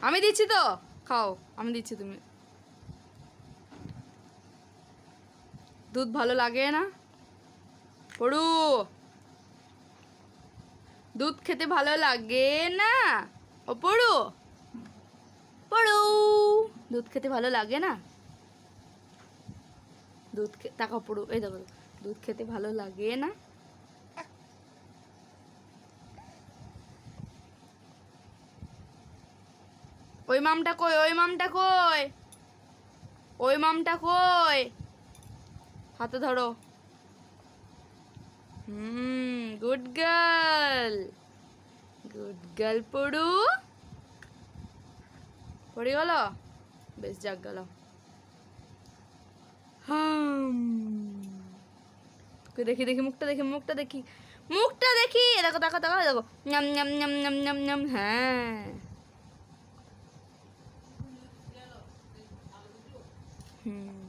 আমি দিচ্ছি তো, খাও, আমি দিচ্ছি, তুমি। দুধ ভালো লাগে না পড়ু? দুধ খেতে ভালো লাগে না ও পড়ু? পড়ু, দুধ খেতে ভালো লাগে না? তাকাও পড়ু, এই দেখো, দুধ খেতে ভালো লাগে না? ওই মামটা কই? ওই মামটা কই? ওই মামটা কই? হাতে ধরো। গুড গার্ল, গুড গার্ল পড়ু। পড়ে গেল, বেশ, যাক গেল। দেখি দেখি মুখটা দেখি, মুখটা দেখি, মুখটা দেখি। দেখো দেখো দেখো দেখো, নাম নাম নাম নাম নাম নাম। হ্যাঁ, হুম।